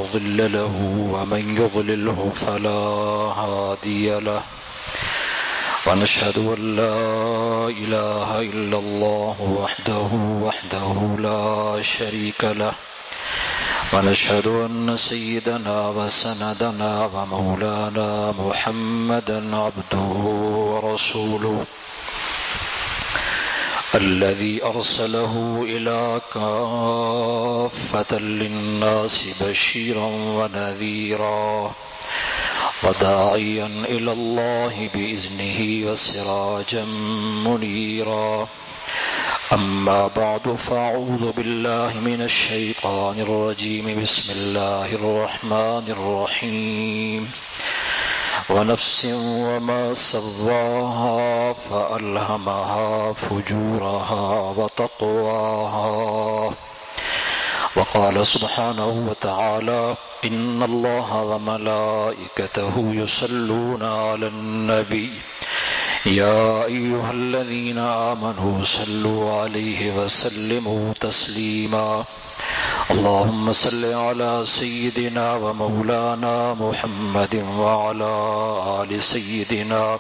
مضل له ومن يضلله فلا هادي له ونشهد أن لا إله إلا الله وحده لا شريك له ونشهد أن سيدنا وسندنا ومولانا محمدا عبده ورسوله الذي أرسله إلى كافة للناس بشيرا ونذيرا وداعيا إلى الله بإذنه وسراجا منيرا أما بعد فأعوذ بالله من الشيطان الرجيم بسم الله الرحمن الرحيم ونفس وما سواها فألهمها فجورها وتقواها وقال سبحانه وتعالى إن الله وملائكته يصلون على النبي يا أيها الذين آمنوا صلوا عليه وسلموا تسليما اللهم صل على سيدنا ومولانا محمد وعلى آل سيدنا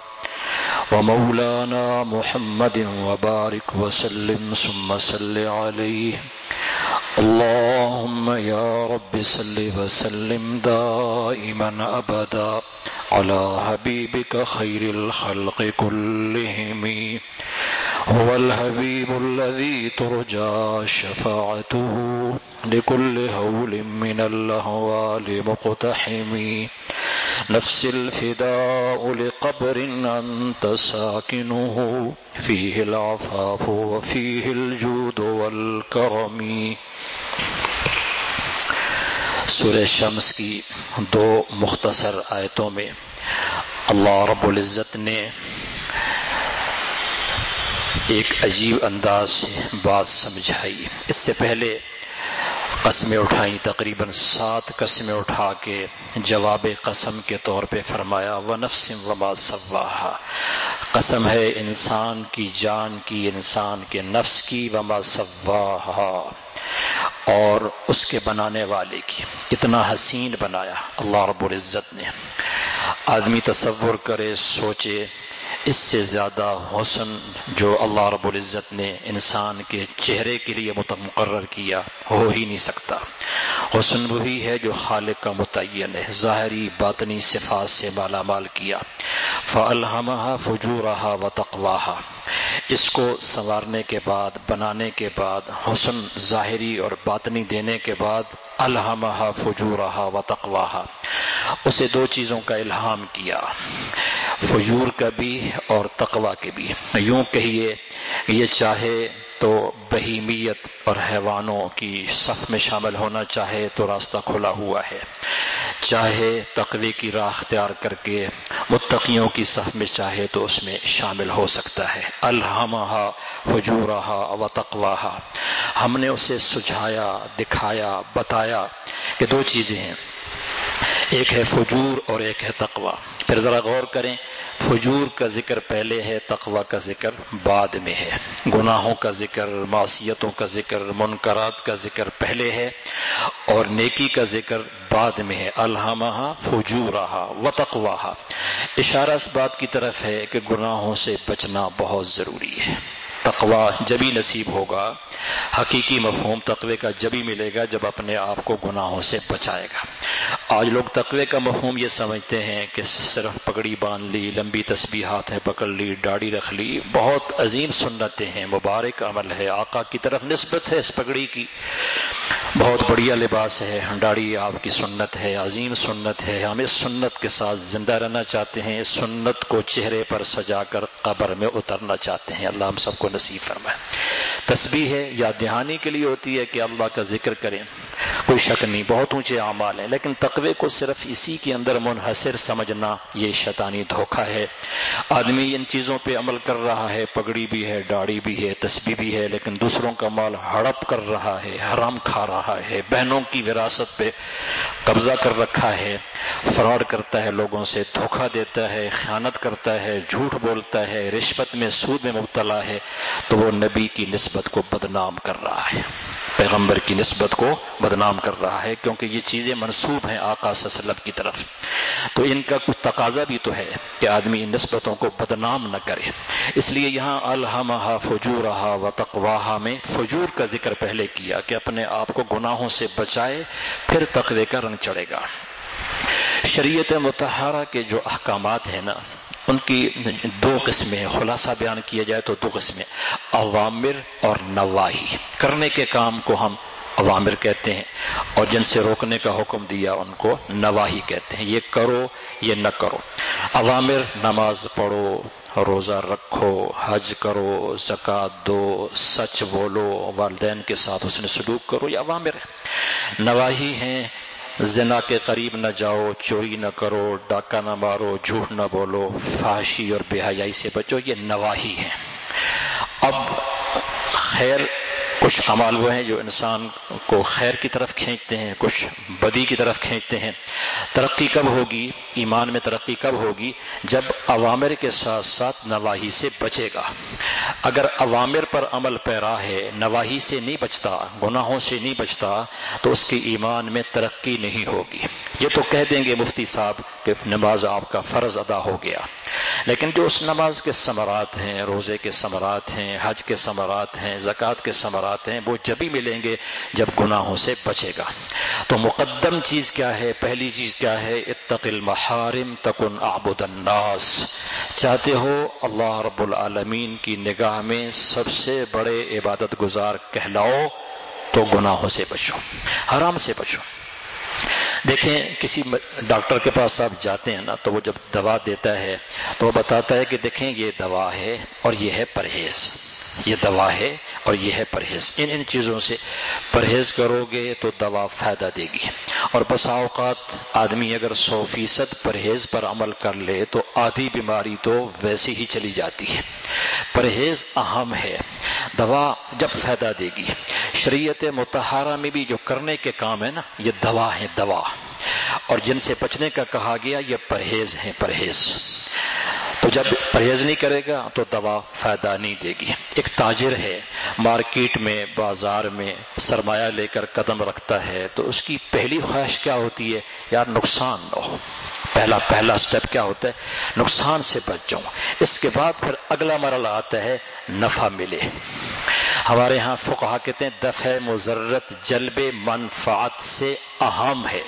ومولانا محمد وبارك وسلم ثم صل عليه اللهم يا رب صل وسلم دائما أبدا على حبيبك خير الخلق كلهم هو الحبيب الذي ترجى شفاعته لكل هول من الأهوال مقتحم نفس الفداء لقبر أنت ساكنه فيه العفاف وفيه الجود والكرم. سورہ شمس کی دو مختصر آیتوں میں اللہ رب العزت نے ایک عجیب انداز سے بات سمجھائی. اس سے پہلے قسمیں اٹھائیں، تقریباً 7 قسمیں اٹھا کے جواب قسم کے طور پہ فرمایا وَنَفْسٍ وَمَا سَوَّاهَا، قسم ہے انسان کی جان کی، انسان کے نفس کی، وَمَا سَوَّاهَا، اور اس کے بنانے والے کی. کتنا حسین بنایا اللہ رب العزت نے. آدمی تصور کرے، سوچے، اس سے زیادہ حسن جو اللہ رب العزت نے انسان کے چہرے کے لیے مقرر کیا ہو ہی نہیں سکتا. حسن وہی ہے جو خالق کا متعین ہے، ظاہری باطنی صفات سے مالا مال کیا. فَأَلْهَمَهَا فُجُورَهَا وَتَقْوَاهَا، اس کو سنوارنے کے بعد، بنانے کے بعد، حسن ظاہری اور باطنی دینے کے بعد الہمہا فجورہا وتقواہا، اسے 2 چیزوں کا الہام کیا، فجور کا بھی اور تقوی کے بھی. یوں کہیے یہ چاہے تو بہیمیت اور حیوانوں کی صف میں شامل ہونا چاہے تو راستہ کھلا ہوا ہے، چاہے تقوی کی راہ اختیار کر کے متقیوں کی صف میں چاہے تو اس میں شامل ہو سکتا ہے. الہمہا فجورہا وتقواہا، ہم نے اسے سجھایا، دکھایا، بتایا کہ 2 چیزیں ہیں، ایک ہے فجور اور ایک ہے تقوی. پھر ذرا غور کریں، فجور کا ذکر پہلے ہے، تقوی کا ذکر بعد میں ہے. گناہوں کا ذکر، معصیتوں کا ذکر، منکرات کا ذکر پہلے ہے اور نیکی کا ذکر بعد میں ہے. الہمہا فجورہا وتقواہا، اشارہ اس بات کی طرف ہے کہ گناہوں سے بچنا بہت ضروری ہے. تقوی جبھی نصیب ہوگا، حقیقی مفہوم تقوی کا جبھی ملے گا جب اپنے آپ کو گناہوں سے بچائے گا. آج لوگ تقوی کا مفہوم یہ سمجھتے ہیں کہ صرف پگڑی باندھ لی، لمبی تسبیحات ہیں پکڑ لی، داڑھی رکھ لی، بہت عظیم سنتیں ہیں، مبارک عمل ہے، آقا کی طرف نسبت ہے اس پگڑی کی، بہت بڑھیا لباس ہے، داڑھی آپ کی سنت ہے، عظیم سنت ہے. ہم اس سنت کے ساتھ زندہ رہنا چاہتے ہیں، اس سنت کو چہرے پر سجا کر قبر میں اترنا چاہتے ہیں. اللہ ہم سب کو نصیب فرمائے. تسبیح ہے یاد دہانی کے لیے ہوتی ہے کہ اللہ کا ذکر کریں، کوئی شک نہیں، بہت اونچے اعمال ہیں، لیکن تقوی کو صرف اسی کے اندر منحصر سمجھنا یہ شیطانی دھوکہ ہے. آدمی ان چیزوں پہ عمل کر رہا ہے، پگڑی بھی ہے، داڑھی بھی ہے، تسبیح بھی ہے، لیکن دوسروں کا مال ہڑپ کر رہا ہے، حرام کھا رہا ہے، بہنوں کی وراثت پہ قبضہ کر رکھا ہے، فراڈ کرتا ہے، لوگوں سے دھوکہ دیتا ہے، خیانت کرتا ہے، جھوٹ بولتا ہے، رشوت میں، سود میں مبتلا ہے، تو وہ نبی کی نسبت کو بدنام کر رہا ہے. پیغمبر کی نسبت کو بدنام کر رہا ہے، کیونکہ یہ چیزیں منسوب ہیں آقا صلی اللہ علیہ وسلم کی طرف، تو ان کا کچھ تقاضا بھی تو ہے کہ آدمی ان نسبتوں کو بدنام نہ کرے۔ اس لیے یہاں الہمہا فجورہا وتقواہا میں فجور کا ذکر پہلے کیا کہ اپنے آپ کو گناہوں سے بچائے، پھر تقوی کا رنگ چڑھے گا۔ شریعت مطہرہ کے جو احکامات ہیں نا، ان کی دو قسمیں ہیں، خلاصہ بیان کیا جائے تو دو قسمیں، اوامر اور نواہی۔ کرنے کے کام کو ہم اوامر کہتے ہیں، اور جن سے روکنے کا حکم دیا ان کو نواہی کہتے ہیں، یہ کرو یہ نہ کرو۔ اوامر، نماز پڑھو، روزہ رکھو، حج کرو، زکوٰۃ دو، سچ بولو، والدین کے ساتھ حسن سلوک کرو، یہ اوامر ہیں۔ نواہی ہیں، زنا کے قریب نہ جاؤ، چوری نہ کرو، ڈاکہ نہ مارو، جھوٹ نہ بولو، فحشی اور بے حیائی سے بچو، یہ نواہی ہیں۔ اب خیر، کچھ اعمال وہ ہیں جو انسان کو خیر کی طرف کھینچتے ہیں، کچھ بدی کی طرف کھینچتے ہیں۔ ترقی کب ہوگی، ایمان میں ترقی کب ہوگی؟ جب اوامر کے ساتھ ساتھ نواہی سے بچے گا۔ اگر اوامر پر عمل پیرا ہے، نواہی سے نہیں بچتا، گناہوں سے نہیں بچتا، تو اس کے ایمان میں ترقی نہیں ہوگی۔ یہ تو کہہ دیں گے مفتی صاحب کہ نماز آپ کا فرض ادا ہو گیا، لیکن جو اس نماز کے ثمرات ہیں، روزے کے ثمرات ہیں، حج کے ثمرات ہیں، زکوٰۃ کے ثمرات ہیں، وہ جب ہی ملیں گے جب گناہوں سے بچے گا۔ تو مقدم چیز کیا ہے؟ پہلی چیز کیا ہے؟ اتق المحارم تکن اعبد الناس۔ چاہتے ہو اللہ رب العالمین کی نگاہ میں سب سے بڑے عبادت گزار کہلاؤ تو گناہوں سے بچو، حرام سے بچو۔ دیکھیں، کسی ڈاکٹر کے پاس آپ جاتے ہیں نا، تو وہ جب دوا دیتا ہے تو وہ بتاتا ہے کہ دیکھیں یہ دوا ہے اور یہ ہے پرہیز، یہ دوا ہے اور یہ ہے پرہیز، ان چیزوں سے پرہیز کرو گے تو دوا فائدہ دے گی۔ اور بسا اوقات آدمی اگر 100% پرہیز پر عمل کر لے تو آدھی بیماری تو ویسے ہی چلی جاتی ہے۔ پرہیز اہم ہے، دوا جب فائدہ دے گی۔ شریعت مطہرہ میں بھی جو کرنے کے کام ہے نا، یہ دوا ہے، دوا، اور جن سے بچنے کا کہا گیا یہ پرہیز ہے، پرہیز۔ تو جب پرہیز نہیں کرے گا تو دوا فائدہ نہیں دے گی۔ ایک تاجر ہے، مارکیٹ میں، بازار میں سرمایہ لے کر قدم رکھتا ہے، تو اس کی پہلی خواہش کیا ہوتی ہے؟ یار نقصان نہ ہو۔ پہلا سٹیپ کیا ہوتا ہے؟ نقصان سے بچ جاؤں۔ اس کے بعد پھر اگلا مرحلہ آتا ہے نفع ملے۔ ہمارے ہاں فقہا کہتے ہیں دفع مضرت جلب منفعت سے اہم ہے۔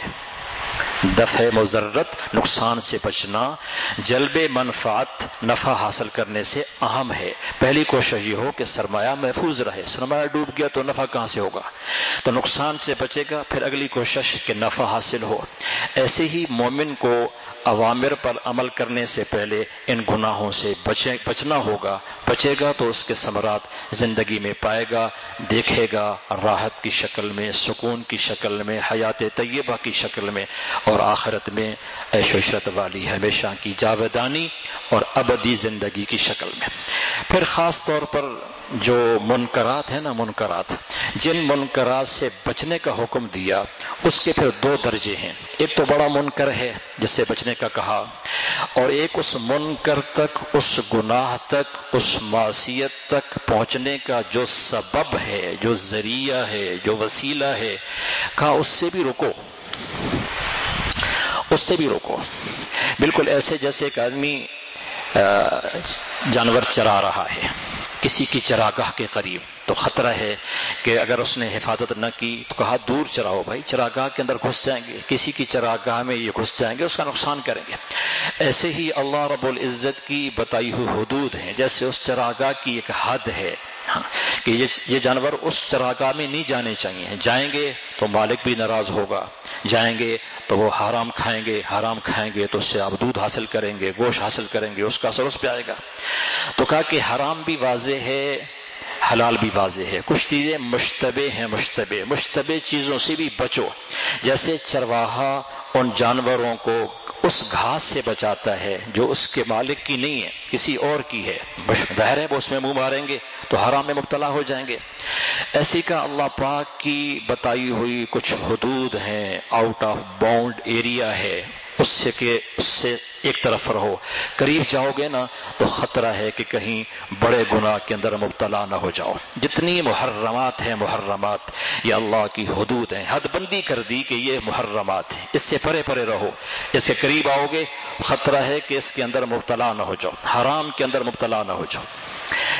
دفع مضرت، نقصان سے بچنا، جلب منفعت، نفع حاصل کرنے سے اہم ہے۔ پہلی کوشش یہ ہو کہ سرمایہ محفوظ رہے، سرمایہ ڈوب گیا تو نفع کہاں سے ہوگا؟ تو نقصان سے بچے گا، پھر اگلی کوشش کہ نفع حاصل ہو۔ ایسے ہی مومن کو اوامر پر عمل کرنے سے پہلے ان گناہوں سے بچنا ہوگا، بچے گا تو اس کے ثمرات زندگی میں پائے گا، دیکھے گا، راحت کی شکل میں، سکون کی شکل میں، حیات طیبہ کی شکل میں، اور آخرت میں عیش و عشرت والی ہمیشہ کی جاودانی اور ابدی زندگی کی شکل میں۔ پھر خاص طور پر جو منکرات ہیں نا، منکرات، جن منکرات سے بچنے کا حکم دیا، اس کے پھر دو درجے ہیں۔ ایک تو بڑا منکر ہے جس سے بچنے کا کہا، اور ایک اس منکر تک، اس گناہ تک، اس معصیت تک پہنچنے کا جو سبب ہے، جو ذریعہ ہے، جو وسیلہ ہے، کہا اس سے بھی رکو، اس سے بھی روکو۔ بالکل ایسے جیسے ایک آدمی جانور چرا رہا ہے کسی کی چراگاہ کے قریب، تو خطرہ ہے کہ اگر اس نے حفاظت نہ کی تو کہا دور چراؤ بھائی، چراگاہ کے اندر گھس جائیں گے، کسی کی چراگاہ میں یہ گھس جائیں گے، اس کا نقصان کریں گے۔ ایسے ہی اللہ رب العزت کی بتائی ہوئی حدود ہیں، جیسے اس چراگاہ کی ایک حد ہے کہ یہ جانور اس چراگاہ میں نہیں جانے چاہیے، جائیں گے تو مالک بھی ناراض ہوگا، جائیں گے تو وہ حرام کھائیں گے، حرام کھائیں گے تو اس سے آپ دودھ حاصل کریں گے، گوشت حاصل کریں گے، اس کا اثر اس پہ آئے گا۔ تو کہا کہ حرام بھی واضح ہے، حلال بھی واضح ہے، کچھ چیزیں مشتبہ ہیں، مشتبہ چیزوں سے بھی بچو۔ جیسے چرواہا ان جانوروں کو اس گھاس سے بچاتا ہے جو اس کے مالک کی نہیں ہے، کسی اور کی ہے، ظاہر ہے وہ اس میں منہ ماریں گے تو حرام میں مبتلا ہو جائیں گے۔ ایسی کا اللہ پاک کی بتائی ہوئی کچھ حدود ہیں، آؤٹ آف باؤنڈ ایریا ہے، اس سے ایک طرف رہو. قریب جاؤ گے نا تو خطرہ ہے کہ کہیں بڑے گناہ کے اندر مبتلا نہ ہو جاؤ. جتنی محرمات ہیں محرمات یہ اللہ کی حدود ہیں، حد بندی کر دی کہ یہ محرمات ہیں، اس سے پرے پرے رہو. اس کے قریب آؤ گے خطرہ ہے کہ اس کے اندر مبتلا نہ ہو جاؤ، حرام کے اندر مبتلا نہ ہو جاؤ.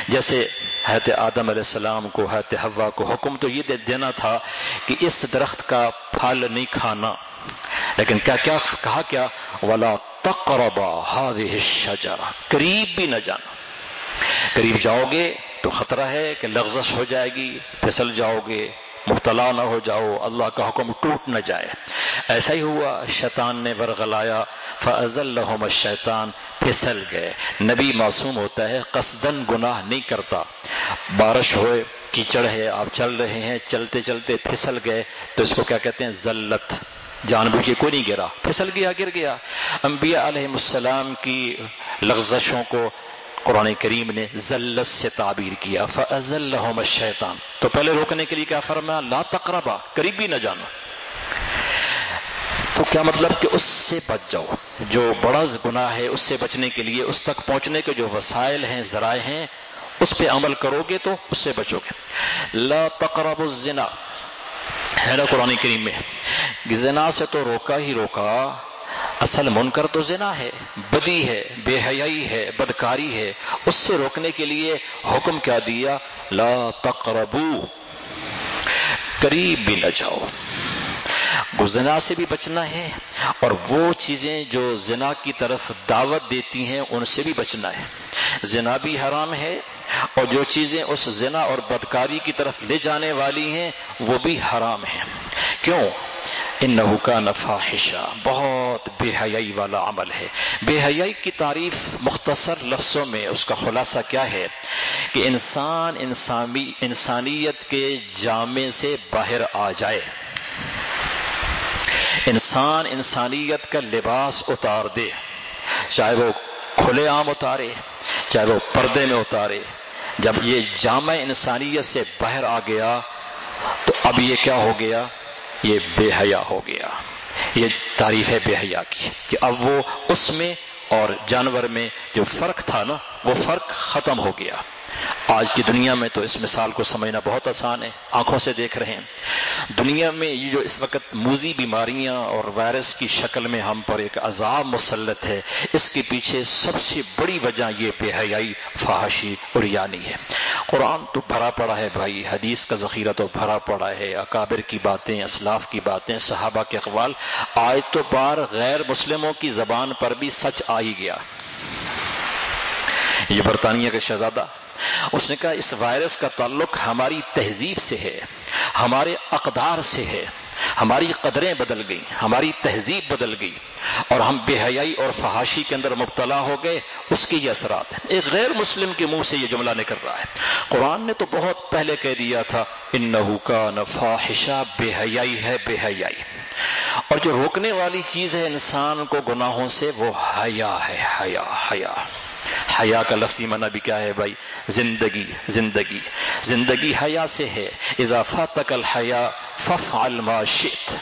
جیسے حضرت آدم علیہ السلام کو حضرت حوا کو حکم تو یہ دینا تھا کہ اس درخت کا پھل نہیں کھانا، لیکن کیا کہا کیا؟ وَلَا تَقْرَبَا هَذِهِ الشَّجَرَةَ، قریب بھی نہ جانا. قریب جاؤ گے تو خطرہ ہے کہ لغزش ہو جائے گی، پھسل جاؤ گے، مبتلا نہ ہو جاؤ، اللہ کا حکم ٹوٹ نہ جائے. ایسا ہی ہوا، شیطان نے ورغلایا، فَأَزَلَّهُمَ الشَّيْطَانُ، پھسل گئے. نبی معصوم ہوتا ہے، قصدن گناہ نہیں کرتا. بارش ہوئے، کیچڑ ہے، آپ چل رہے ہیں، چلتے چلتے پھسل گئے تو اس کو کیا کہتے ہیں؟ زلت. جان بوجھ کے کوئی نہیں گرا، پھسل گیا، گر گیا. انبیاء علیہ السلام کی لغزشوں کو قرآن کریم نے زلت سے تعبیر کیا، فَأَزَلَّهُمَ الشَّيْطَانُ. تو پہلے روکنے کے لیے کیا فرمایا؟ لا تقربا، قریب بھی نہ جانا. تو کیا مطلب کہ اس سے بچ جاؤ. جو بڑا گناہ ہے اس سے بچنے کے لیے اس تک پہنچنے کے جو وسائل ہیں، ذرائع ہیں، اس پہ عمل کرو گے تو اس سے بچو گے. لا تقربوا الزنا ہے نا قرآن کریم میں. زنا سے تو روکا ہی روکا، اصل منکر تو زنا ہے، بدی ہے، بے حیائی ہے، بدکاری ہے. اس سے روکنے کے لیے حکم کیا دیا؟ لا تقربوا، قریب بھی نہ جاؤ. زنا سے بھی بچنا ہے اور وہ چیزیں جو زنا کی طرف دعوت دیتی ہیں ان سے بھی بچنا ہے. زنا بھی حرام ہے اور جو چیزیں اس زنا اور بدکاری کی طرف لے جانے والی ہیں وہ بھی حرام ہیں. کیوں؟ انہ کان فاحشہ، بہت بے حیائی والا عمل ہے. بے حیائی کی تعریف مختصر لفظوں میں اس کا خلاصہ کیا ہے کہ انسانیت کے جامے سے باہر آ جائے. انسان انسانیت کا لباس اتار دے، چاہے وہ کھلے عام اتارے چاہے وہ پردے میں اتارے. جب یہ جامع انسانیت سے باہر آ گیا تو اب یہ کیا ہو گیا؟ یہ بے حیا ہو گیا. یہ تعریف ہے بے حیا کی کہ اب وہ اس میں اور جانور میں جو فرق تھا نا وہ فرق ختم ہو گیا. آج کی دنیا میں تو اس مثال کو سمجھنا بہت آسان ہے، آنکھوں سے دیکھ رہے ہیں. دنیا میں یہ جو اس وقت موذی بیماریاں اور وائرس کی شکل میں ہم پر ایک عذاب مسلط ہے، اس کے پیچھے سب سے بڑی وجہ یہ بے حیائی، فحاشی اور ریانی ہے. قرآن تو بھرا پڑا ہے بھائی، حدیث کا ذخیرہ تو بھرا پڑا ہے، اکابر کی باتیں، اسلاف کی باتیں، صحابہ کے اقوال. آج تو بار غیر مسلموں کی زبان پر بھی سچ آ ہی گیا. یہ برطانیہ کا شہزادہ، اس نے کہا اس وائرس کا تعلق ہماری تہذیب سے ہے، ہمارے اقدار سے ہے. ہماری قدریں بدل گئیں، ہماری تہذیب بدل گئی اور ہم بے حیائی اور فحاشی کے اندر مبتلا ہو گئے. اس کے یہ اثرات ہیں. ایک غیر مسلم کے منہ سے یہ جملہ نکل رہا ہے. قرآن نے تو بہت پہلے کہہ دیا تھا انہ کان فاحشہ، بے حیائی ہے، بے حیائی. اور جو روکنے والی چیز ہے انسان کو گناہوں سے وہ حیا ہے. حیا حیا حیا کا لفظی معنی بھی کیا ہے بھائی؟ زندگی. زندگی زندگی حیا سے ہے. اذا فاتک الحیا فافعل ما شئت.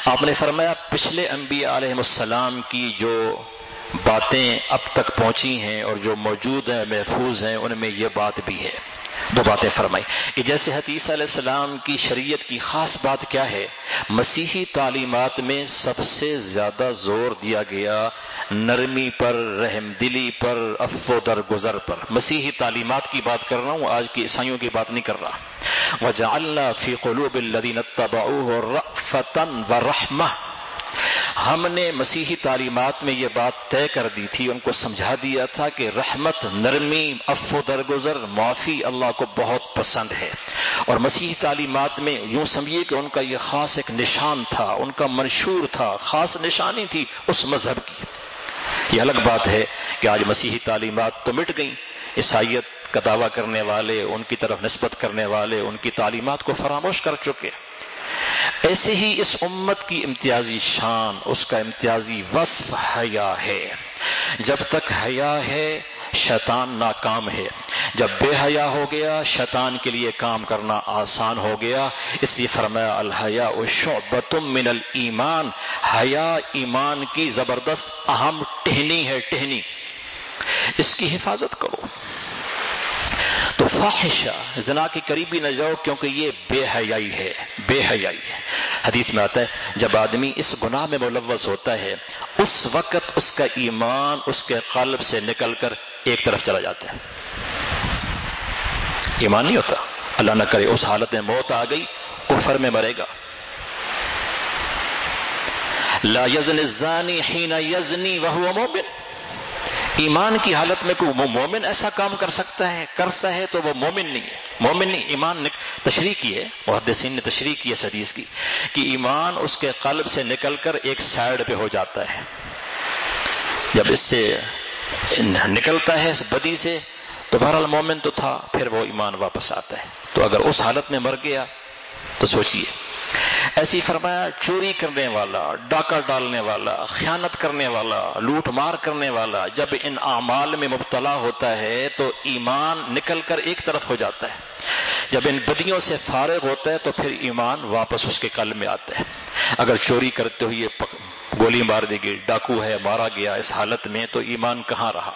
آپ نے فرمایا پچھلے انبیاء علیہ السلام کی جو باتیں اب تک پہنچی ہیں اور جو موجود ہیں، محفوظ ہیں، ان میں یہ بات بھی ہے. دو باتیں فرمائی کہ جیسے حدیث علیہ السلام کی شریعت کی خاص بات کیا ہے؟ مسیحی تعلیمات میں سب سے زیادہ زور دیا گیا نرمی پر، رحم دلی پر، عفو درگزر پر. مسیحی تعلیمات کی بات کر رہا ہوں، آج کی عیسائیوں کی بات نہیں کر رہا. وَجَعَلْنَا فِي قُلُوبِ الَّذِينَ اتَّبَعُوهُ رَأْفَةً وَرَحْمَةً. ہم نے مسیحی تعلیمات میں یہ بات طے کر دی تھی، ان کو سمجھا دیا تھا کہ رحمت، نرمی، عفو درگزر، معافی اللہ کو بہت پسند ہے. اور مسیحی تعلیمات میں یوں سمجھیے کہ ان کا یہ خاص ایک نشان تھا، ان کا منشور تھا، خاص نشانی تھی اس مذہب کی. یہ الگ بات ہے کہ آج مسیحی تعلیمات تو مٹ گئیں. عیسائیت کا دعویٰ کرنے والے، ان کی طرف نسبت کرنے والے ان کی تعلیمات کو فراموش کر چکے. ایسے ہی اس امت کی امتیازی شان، اس کا امتیازی وصف حیا ہے. جب تک حیا ہے شیطان ناکام ہے. جب بے حیا ہو گیا شیطان کے لیے کام کرنا آسان ہو گیا. اس لیے فرمایا الحیاء شعبۃ من الایمان، حیا ایمان کی زبردست اہم ٹہنی ہے، ٹہنی، اس کی حفاظت کرو. تو فاحشہ، زنا کے قریبی نہ جاؤ کیونکہ یہ بے حیائی ہے، بے حیائی ہے. حدیث میں آتا ہے جب آدمی اس گناہ میں ملوث ہوتا ہے اس وقت اس کا ایمان اس کے قلب سے نکل کر ایک طرف چلا جاتا ہے، ایمان نہیں ہوتا. اللہ نہ کرے اس حالت میں موت آ گئی، کفر میں مرے گا. لا یزنی الزانی حین یزنی وہو مومن. ایمان کی حالت میں کوئی مومن ایسا کام کر سکتا ہے تو وہ مومن نہیں ہے. مومن نہیں، ایمان تشریح کی ہے، محدثین نے تشریح کی ہے اس حدیث کی کہ ایمان اس کے قلب سے نکل کر ایک سائیڈ پہ ہو جاتا ہے. جب اس سے نکلتا ہے اس بدی سے تو بہرحال مومن تو تھا، پھر وہ ایمان واپس آتا ہے. تو اگر اس حالت میں مر گیا تو سوچئے. ایسی فرمایا چوری کرنے والا، ڈاکہ ڈالنے والا، خیانت کرنے والا، لوٹ مار کرنے والا جب ان اعمال میں مبتلا ہوتا ہے تو ایمان نکل کر ایک طرف ہو جاتا ہے. جب ان بدیوں سے فارغ ہوتا ہے تو پھر ایمان واپس اس کے قلب میں آتا ہے. اگر چوری کرتے ہوئے گولی مار دی گئی، ڈاکو ہے مارا گیا اس حالت میں، تو ایمان کہاں رہا؟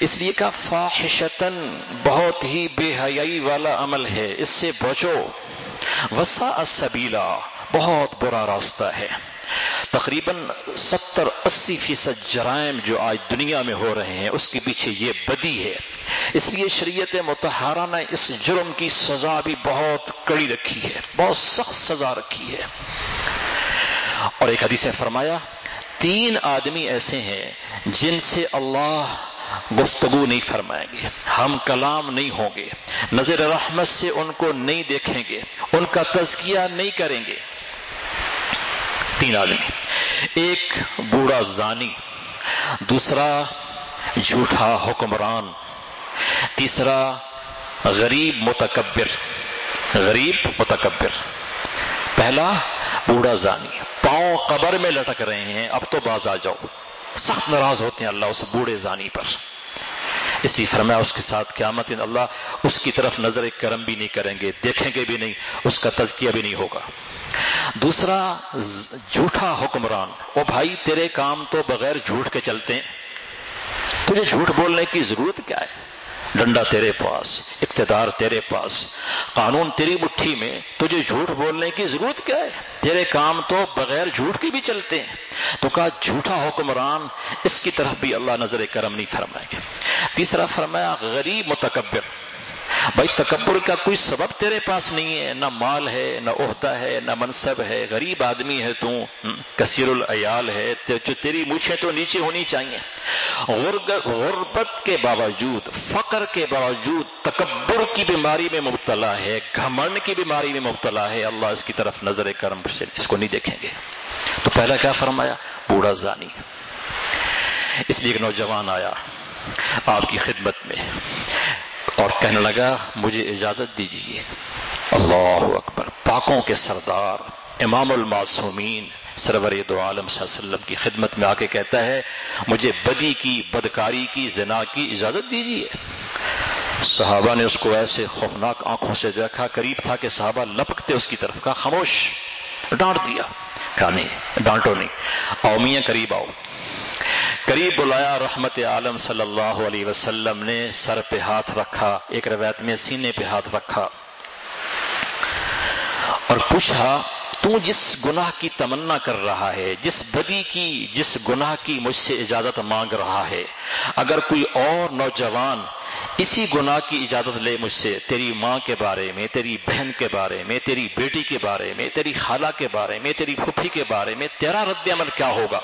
اس لیے کہا فاحشتن، بہت ہی بے حیائی والا عمل ہے، اس سے بچو. وساء السبیلا، بہت برا راستہ ہے. تقریباً 70-80% جرائم جو آج دنیا میں ہو رہے ہیں اس کے پیچھے یہ بدی ہے. اس لیے شریعت مطہرہ نے اس جرم کی سزا بھی بہت کڑی رکھی ہے، بہت سخت سزا رکھی ہے. اور ایک حدیث میں فرمایا 3 آدمی ایسے ہیں جن سے اللہ گفتگو نہیں فرمائیں گے، ہم کلام نہیں ہوں گے، نظر رحمت سے ان کو نہیں دیکھیں گے، ان کا تزکیہ نہیں کریں گے. 3 آدمی، ایک بوڑھا زانی، دوسرا جھوٹا حکمران، تیسرا غریب متکبر. غریب متکبر. پہلا بوڑھا زانی، پاؤں قبر میں لٹک رہے ہیں، اب تو باز آ جاؤ. سخت ناراض ہوتے ہیں اللہ اس بوڑھے زانی پر. اس لیے فرمایا اس کے ساتھ قیامت دن اللہ اس کی طرف نظر کرم بھی نہیں کریں گے، دیکھیں گے بھی نہیں، اس کا تزکیہ بھی نہیں ہوگا. دوسرا جھوٹا حکمران، او بھائی تیرے کام تو بغیر جھوٹ کے چلتے ہیں، تجھے جھوٹ بولنے کی ضرورت کیا ہے؟ ڈنڈا تیرے پاس، اقتدار تیرے پاس، قانون تیری مٹھی میں، تجھے جھوٹ بولنے کی ضرورت کیا ہے؟ تیرے کام تو بغیر جھوٹ کے بھی چلتے ہیں. تو کہا جھوٹا حکمران، اس کی طرف بھی اللہ نظر کرم نہیں فرمائے گا. تیسرا فرمایا غریب متکبر. بھائی تکبر کا کوئی سبب تیرے پاس نہیں ہے، نہ مال ہے، نہ عہدہ ہے، نہ منصب ہے، غریب آدمی ہے تو، کثیر العیال ہے، جو تیری مونچھیں تو نیچے ہونی چاہیے. غربت کے باوجود، فقر کے باوجود تکبر کی بیماری میں مبتلا ہے، گھمنڈ کی بیماری میں مبتلا ہے. اللہ اس کی طرف نظر کرم سے اس کو نہیں دیکھیں گے. تو پہلا کیا فرمایا؟ بوڑھا زانی. اس لیے ایک نوجوان آیا آپ کی خدمت میں اور کہنے لگا مجھے اجازت دیجیے. اللہ اکبر. پاکوں کے سردار امام المعصومین سرور دو عالم صلی اللہ علیہ وسلم کی خدمت میں آ کے کہتا ہے مجھے بدی کی، بدکاری کی، زنا کی اجازت دیجیے. صحابہ نے اس کو ایسے خوفناک آنکھوں سے دیکھا، قریب تھا کہ صحابہ لپکتے اس کی طرف. کہا خاموش. ڈانٹ دیا. کہا نہیں، ڈانٹو نہیں، آؤ میاں قریب آؤ. قریب بلایا. رحمت عالم صلی اللہ علیہ وسلم نے سر پہ ہاتھ رکھا، ایک روایت میں سینے پہ ہاتھ رکھا اور پوچھا تو جس گناہ کی تمنا کر رہا ہے، جس بدی کی، جس گناہ کی مجھ سے اجازت مانگ رہا ہے، اگر کوئی اور نوجوان اسی گناہ کی اجازت لے مجھ سے، تیری ماں کے بارے میں، تیری بہن کے بارے میں، تیری بیٹی کے بارے میں، تیری خالہ کے بارے میں، تیری پھوپھی کے بارے میں، تیرا رد عمل کیا ہوگا؟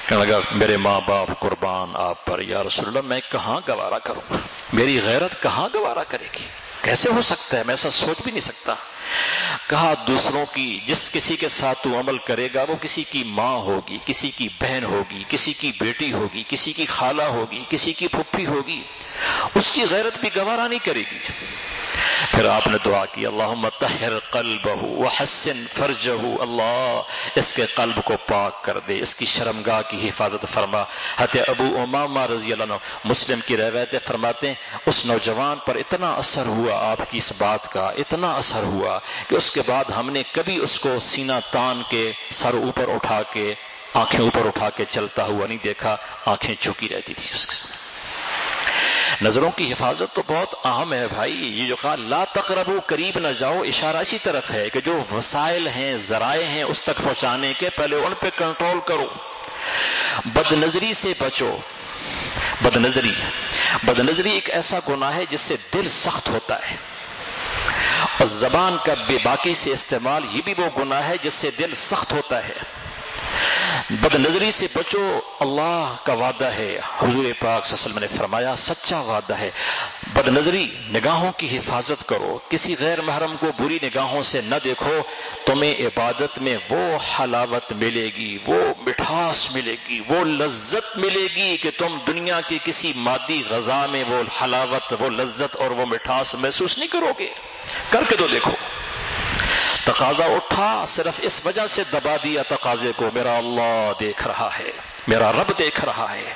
کہنے لگا میرے ماں باپ قربان آپ پر یا رسول اللہ، میں کہاں گوارا کروں، میری غیرت کہاں گوارا کرے گی، کیسے ہو سکتا ہے، میں ایسا سوچ بھی نہیں سکتا. کہا دوسروں کی، جس کسی کے ساتھ تو عمل کرے گا وہ کسی کی ماں ہوگی، کسی کی بہن ہوگی، کسی کی بیٹی ہوگی، کسی کی خالہ ہوگی، کسی کی پھوپھی ہوگی، اس کی غیرت بھی گوارا نہیں کرے گی. پھر آپ نے دعا کی اللہم طہر قلبہ وحسن فرجہ، اللہ اس کے قلب کو پاک کر دے، اس کی شرمگاہ کی حفاظت فرما۔ حضرت ابو امامہ رضی اللہ عنہ مسلم کی روایت فرماتے ہیں اس نوجوان پر اتنا اثر ہوا آپ کی اس بات کا، اتنا اثر ہوا کہ اس کے بعد ہم نے کبھی اس کو سینہ تان کے سر اوپر اٹھا کے آنکھیں اوپر اٹھا کے چلتا ہوا نہیں دیکھا، آنکھیں جھکی رہتی تھی اس کے ساتھ۔ نظروں کی حفاظت تو بہت اہم ہے بھائی، یہ جو کہا لا تقربو، قریب نہ جاؤ، اشارہ اسی طرف ہے کہ جو وسائل ہیں ذرائع ہیں اس تک پہنچانے کے پہلے ان پہ کنٹرول کرو۔ بد نظری سے بچو۔ بد نظری ایک ایسا گناہ ہے جس سے دل سخت ہوتا ہے، اور زبان کا بے باکی سے استعمال یہ بھی وہ گناہ ہے جس سے دل سخت ہوتا ہے۔ بد نظری سے بچو، اللہ کا وعدہ ہے، حضور پاک صلی اللہ علیہ وسلم نے فرمایا سچا وعدہ ہے۔ بد نظری، نگاہوں کی حفاظت کرو، کسی غیر محرم کو بری نگاہوں سے نہ دیکھو، تمہیں عبادت میں وہ حلاوت ملے گی، وہ مٹھاس ملے گی، وہ لذت ملے گی کہ تم دنیا کی کسی مادی غذا میں وہ حلاوت، وہ لذت اور وہ مٹھاس محسوس نہیں کرو گے۔ کر کے تو دیکھو۔ تقاضا اٹھا، صرف اس وجہ سے دبا دیا تقاضے کو، میرا اللہ دیکھ رہا ہے، میرا رب دیکھ رہا ہے۔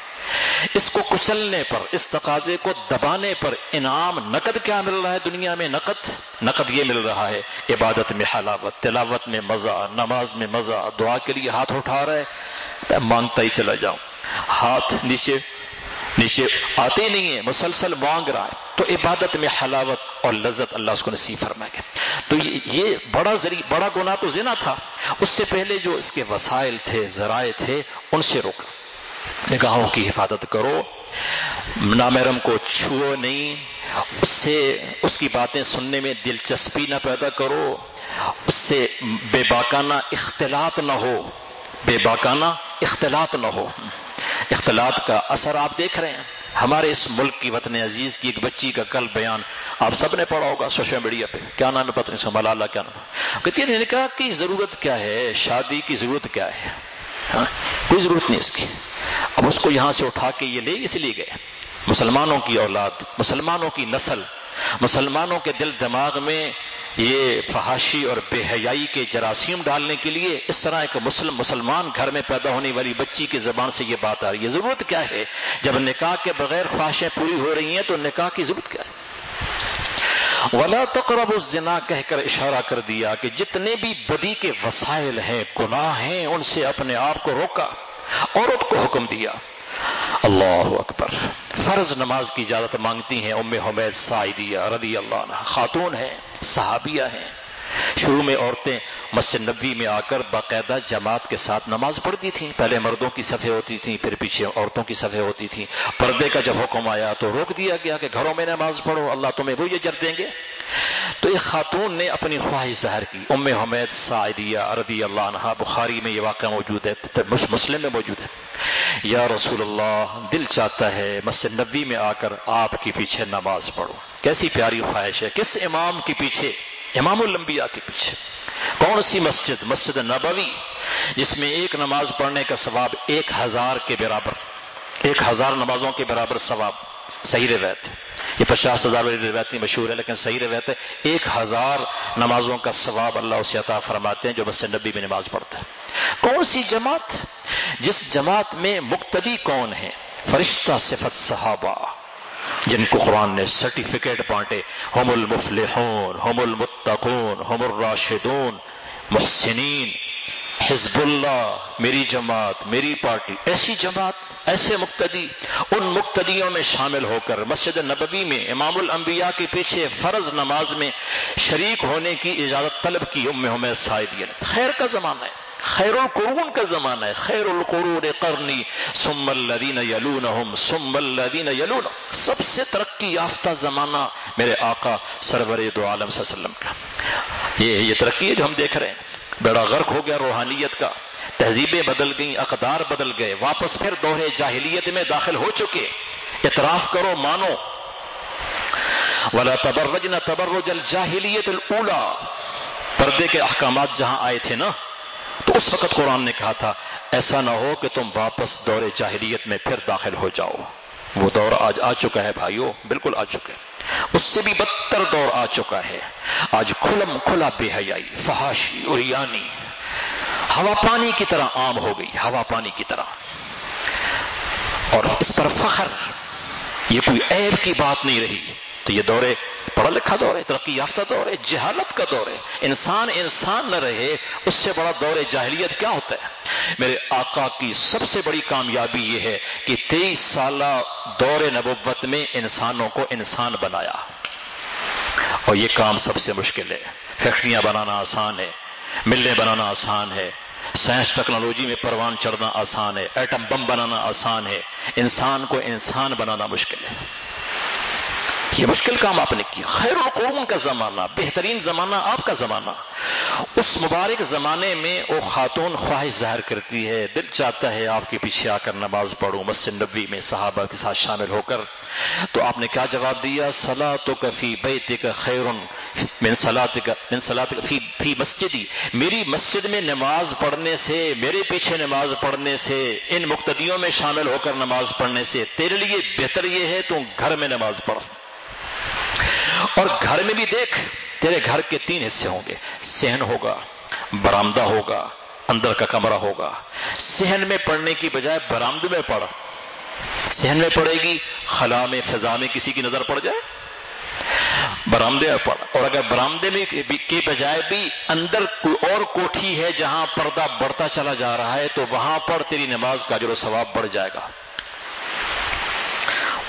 اس کو کچلنے پر، اس تقاضے کو دبانے پر انعام نقد کیا مل رہا ہے دنیا میں؟ نقد یہ مل رہا ہے عبادت میں حلاوت، تلاوت میں مزہ، نماز میں مزہ، دعا کے لیے ہاتھ اٹھا رہا ہے مانگتا ہی چلا جاؤں، ہاتھ نیچے آتے نہیں ہے، مسلسل مانگ رہا ہے، تو عبادت میں حلاوت اور لذت اللہ اس کو نصیب فرمائے گا۔ تو یہ بڑا گناہ تو زنا تھا، اس سے پہلے جو اس کے وسائل تھے، ذرائع تھے، ان سے روکو۔ نگاہوں کی حفاظت کرو، نامحرم کو چھوؤ نہیں، اس کی باتیں سننے میں دلچسپی نہ پیدا کرو، اس سے بے باکانہ اختلاط نہ ہو۔ اختلاط کا اثر آپ دیکھ رہے ہیں ہمارے اس ملک کی وطن عزیز کی ایک بچی کا کل بیان آپ سب نے پڑھا ہوگا سوشل میڈیا پہ، کیا نام ہے پتہ نہیں، ملالہ کیا نام ہے، کہتی ہے نکاح کی ضرورت کیا ہے، شادی کی ضرورت کیا ہے، کوئی ضرورت نہیں اس کی۔ اب اس کو یہاں سے اٹھا کے یہ لے اس لیے گئے، مسلمانوں کی اولاد، مسلمانوں کی نسل، مسلمانوں کے دل دماغ میں یہ فحاشی اور بے حیائی کے جراثیم ڈالنے کے لیے اس طرح ایک مسلمان گھر میں پیدا ہونے والی بچی کی زبان سے یہ بات آ رہی ہے۔ ضرورت کیا ہے؟ جب نکاح کے بغیر خواہشیں پوری ہو رہی ہیں تو نکاح کی ضرورت کیا ہے؟ وَلَا تَقْرَبُوا الزِّنَا کہہ کر اشارہ کر دیا کہ جتنے بھی بدی کے وسائل ہیں، گناہ ہیں، ان سے اپنے آپ کو روکا، عورت کو حکم دیا۔ اللہ اکبر۔ فرض نماز کی اجازت مانگتی ہیں ام حمید ساعدیہ رضی اللہ عنہ، خاتون ہیں، صحابیہ ہیں۔ شروع میں عورتیں مسجد نبوی میں آ کر باقاعدہ جماعت کے ساتھ نماز پڑھتی تھیں، پہلے مردوں کی صفیں ہوتی تھیں، پھر پیچھے عورتوں کی صفیں ہوتی تھیں۔ پردے کا جب حکم آیا تو روک دیا گیا کہ گھروں میں نماز پڑھو، اللہ تمہیں وہی اجر دیں گے۔ تو ایک خاتون نے اپنی خواہش ظاہر کی، ام حمید ساعدیہ رضی اللہ عنہ، بخاری میں یہ واقعہ موجود ہے، مسلم میں موجود ہے۔ یا رسول اللہ، دل چاہتا ہے مسجد نبوی میں آ کر آپ کے پیچھے نماز پڑھو۔ کیسی پیاری خواہش ہے، کس امام کے پیچھے؟ امام الانبیاء کے پیچھے۔ کون سی مسجد؟ مسجد نبوی، جس میں ایک نماز پڑھنے کا ثواب 1000 کے برابر، 1000 نمازوں کے برابر ثواب۔ صحیح روایت ہے، یہ 50,000 والی روایت نہیں مشہور ہے لیکن صحیح روایت ہے، 1000 نمازوں کا ثواب اللہ اسے عطا فرماتے ہیں جو مسجد نبوی میں نماز پڑھتا ہے۔ کون سی جماعت؟ جس جماعت میں مقتدی کون ہے؟ فرشتہ صفت صحابہ، جن کو قرآن نے سرٹیفکیٹ بانٹے، ہم المفلحون، ہم المتقون، ہم الراشدون، محسنین، حزب اللہ، میری جماعت، میری پارٹی، ایسی جماعت، ایسے مقتدی، ان مقتدیوں میں شامل ہو کر مسجد نبوی میں امام الانبیاء کے پیچھے فرض نماز میں شریک ہونے کی اجازت طلب کی ام حمید ساعدیہ نے۔ خیر کا زمانہ ہے، خیر القرون کا زمانہ ہے، خیر القرون قرنی ثم الذین یلونہم ثم الذین یلونہم، سب سے ترقی یافتہ زمانہ میرے آقا سرور دو عالم صلی اللہ علیہ وسلم کا۔ یہ ترقی ہے جو ہم دیکھ رہے ہیں، بیڑا غرق ہو گیا روحانیت کا، تہذیبیں بدل گئیں، اقدار بدل گئے، واپس پھر دور جاہلیت میں داخل ہو چکے۔ اعتراف کرو، مانو۔ وَلَا تَبَرَّجْنَ تَبَرُّجَ الْجَاهِلِيَّةِ الْأُولَى، پردے کے احکامات جہاں آئے تھے نا، تو اس وقت قرآن نے کہا تھا ایسا نہ ہو کہ تم واپس دور جاہلیت میں پھر داخل ہو جاؤ۔ وہ دور آج آ چکا ہے بھائیوں، بالکل آ چکا ہے۔ اس سے بھی بدتر دور آ چکا ہے۔ آج کھلم کھلا بے حیائی، فحاشی، عریانی ہوا پانی کی طرح عام ہو گئی، ہوا پانی کی طرح، اور اس پر فخر، یہ کوئی عیب کی بات نہیں رہی۔ تو یہ دور پڑھا لکھا دور ہے، ترقی یافتہ دور ہے، جہالت کا دور ہے۔ انسان نہ رہے، اس سے بڑا دور جاہلیت کیا ہوتا ہے؟ میرے آقا کی سب سے بڑی کامیابی یہ ہے کہ 23 سالہ دور نبوت میں انسانوں کو انسان بنایا، اور یہ کام سب سے مشکل ہے۔ فیکٹریاں بنانا آسان ہے، ملیں بنانا آسان ہے، سائنس ٹیکنالوجی میں پروان چڑھنا آسان ہے، ایٹم بم بنانا آسان ہے، انسان کو انسان بنانا مشکل ہے۔ یہ مشکل کام آپ نے کیا۔ خیر القرون کا زمانہ، بہترین زمانہ آپ کا زمانہ، اس مبارک زمانے میں وہ خاتون خواہش ظاہر کرتی ہے، دل چاہتا ہے آپ کے پیچھے آ کر نماز پڑھوں مسجد نبوی میں صحابہ کے ساتھ شامل ہو کر۔ تو آپ نے کیا جواب دیا؟ صلاتک فی بیتک خیر من صلاتک فی مسجدی، میری مسجد میں نماز پڑھنے سے، میرے پیچھے نماز پڑھنے سے، ان مقتدیوں میں شامل ہو کر نماز پڑھنے سے تیرے لیے بہتر یہ ہے تو گھر میں نماز پڑھ۔ اور گھر میں بھی دیکھ، تیرے گھر کے 3 حصے ہوں گے، صحن ہوگا، برآمدہ ہوگا، اندر کا کمرہ ہوگا۔ صحن میں پڑھنے کی بجائے برآمدے میں پڑھ۔ صحن میں پڑھے گی، خلا میں فضا میں کسی کی نظر پڑ جائے، برآمدے میں پڑھ۔ اور اگر برآمدے میں کے بجائے بھی اندر کوئی اور کوٹھی ہے جہاں پردہ بڑھتا چلا جا رہا ہے تو وہاں پڑھ، تیری نماز کا اجر و ثواب بڑھ جائے گا۔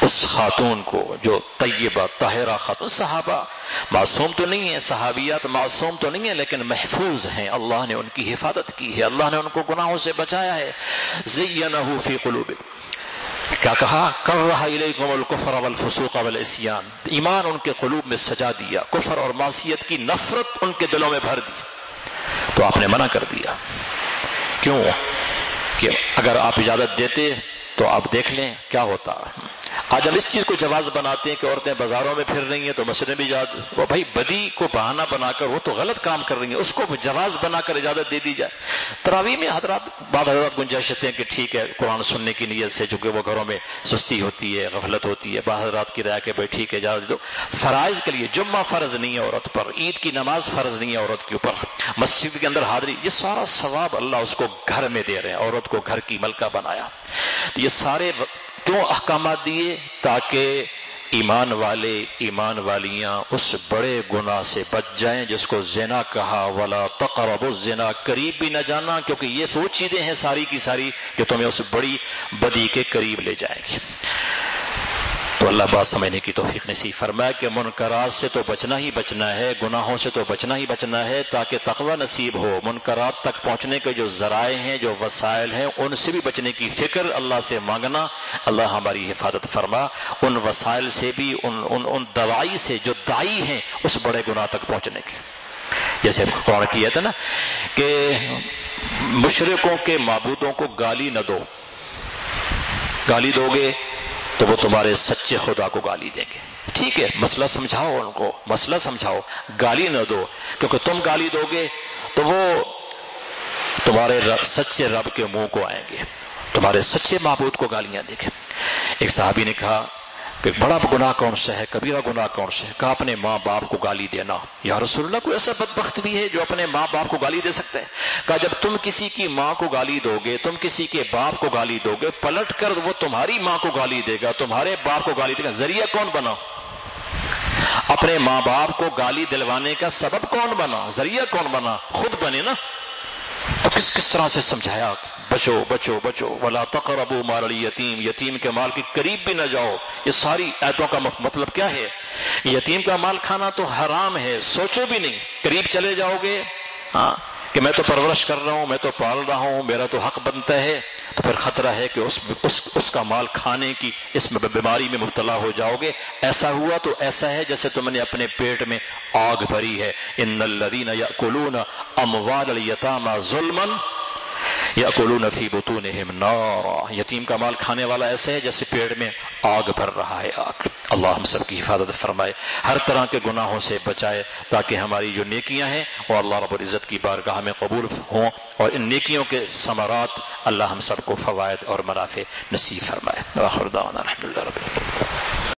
اس خاتون کو جو طیبہ طاہرہ خاتون، صحابہ معصوم تو نہیں ہیں، صحابیات معصوم تو نہیں ہیں، لیکن محفوظ ہیں، اللہ نے ان کی حفاظت کی ہے، اللہ نے ان کو گناہوں سے بچایا ہے۔ زینہ فی قلوبکم، کیا کہا؟ کرہ الیکم الکفر والفسوق والعصیان، ایمان ان کے قلوب میں سجا دیا، کفر اور معصیت کی نفرت ان کے دلوں میں بھر دی۔ تو آپ نے منع کر دیا، کیوں؟ کہ اگر آپ اجازت دیتے تو آپ دیکھ لیں کیا ہوتا۔ آج ہم اس چیز کو جواز بناتے ہیں کہ عورتیں بازاروں میں پھر رہی ہیں تو مسجد میں بھی وہ بھائی بدی کو بہانہ بنا کر، وہ تو غلط کام کر رہی ہیں، اس کو جواز بنا کر اجازت دے دی جائے۔ تراویح میں بعض حضرات گنجائش دیتے ہیں کہ ٹھیک ہے قرآن سننے کی نیت سے، چونکہ وہ گھروں میں سستی ہوتی ہے، غفلت ہوتی ہے، بعض حضرات کی رائے کہ بھائی ٹھیک ہے اجازت دو۔ فرائض کے لیے جمعہ فرض نہیں ہے عورت پر، عید کی نماز فرض نہیں ہے عورت کے اوپر، مسجد کے اندر حاضری، یہ سارا ثواب اللہ اس کو گھر میں دے رہے ہیں، عورت کو گھر کی ملکہ بنایا۔ یہ سارے کیوں احکامات دیے؟ تاکہ ایمان والے، ایمان والیاں اس بڑے گناہ سے بچ جائیں جس کو زنا کہا، ولا تقربوا الزنا، قریب بھی نہ جانا، کیونکہ یہ وہ چیزیں ہیں ساری کی ساری جو تمہیں اس بڑی بدی کے قریب لے جائیں گی۔ تو اللہ بات سمجھنے کی توفیق نصیب فرمائے کہ منکرات سے تو بچنا ہی بچنا ہے، گناہوں سے تو بچنا ہی بچنا ہے تاکہ تقوی نصیب ہو۔ منکرات تک پہنچنے کے جو ذرائع ہیں، جو وسائل ہیں، ان سے بھی بچنے کی فکر اللہ سے مانگنا، اللہ ہماری حفاظت فرما ان وسائل سے بھی، ان دوائی سے جو دائی ہیں اس بڑے گناہ تک پہنچنے کی۔ جیسے قرآن کی آیت ہے نا کہ مشرکوں کے معبودوں کو گالی نہ دو، گالی دو گے تو وہ تمہارے سچے خدا کو گالی دیں گے۔ ٹھیک ہے، مسئلہ سمجھاؤ ان کو، مسئلہ سمجھاؤ، گالی نہ دو، کیونکہ تم گالی دو گے تو وہ تمہارے سچے رب کے منہ کو آئیں گے، تمہارے سچے معبود کو گالیاں دیں گے۔ ایک صحابی نے کہا کہ بڑا گناہ کون سا ہے، کبیرہ گناہ کون سا ہے؟ کہا اپنے ماں باپ کو گالی دینا۔ یا رسول اللہ، کوئی ایسا بدبخت بھی ہے جو اپنے ماں باپ کو گالی دے سکتا ہے؟ کہا جب تم کسی کی ماں کو گالی دو گے، تم کسی کے باپ کو گالی دو گے، پلٹ کر وہ تمہاری ماں کو گالی دے گا، تمہارے باپ کو گالی دے گا، ذریعہ کون بنا؟ اپنے ماں باپ کو گالی دلوانے کا سبب کون بنا؟ ذریعہ کون بنا؟ خود بنے نا۔ تو کس طرح سے سمجھایا؟ بچو بچو بچو، ولا تقربوا مال الیتیم، یتیم کے مال کے قریب بھی نہ جاؤ۔ یہ ساری آیتوں کا مطلب کیا ہے؟ یتیم کا مال کھانا تو حرام ہے، سوچو بھی نہیں، قریب چلے جاؤ گے ہاں کہ میں تو پرورش کر رہا ہوں، میں تو پال رہا ہوں، میرا تو حق بنتا ہے، تو پھر خطرہ ہے کہ اس کا مال کھانے کی اس میں بیماری میں مبتلا ہو جاؤ گے۔ ایسا ہوا تو ایسا ہے جیسے تم نے اپنے پیٹ میں آگ بھری ہے۔ ان الذین یأکلون اموال الیتامی ظلما، یأکلون فی بطونہم نارا، یتیم کا مال کھانے والا ایسے ہے جیسے پیڑ میں آگ بھر رہا ہے آگ۔ اللہ ہم سب کی حفاظت فرمائے، ہر طرح کے گناہوں سے بچائے، تاکہ ہماری جو نیکیاں ہیں وہ اللہ رب العزت کی بارگاہ میں قبول ہوں، اور ان نیکیوں کے ثمرات اللہ ہم سب کو فوائد اور منافع نصیب فرمائے۔ وآخر دعوانا الحمدللہ رب العالمین۔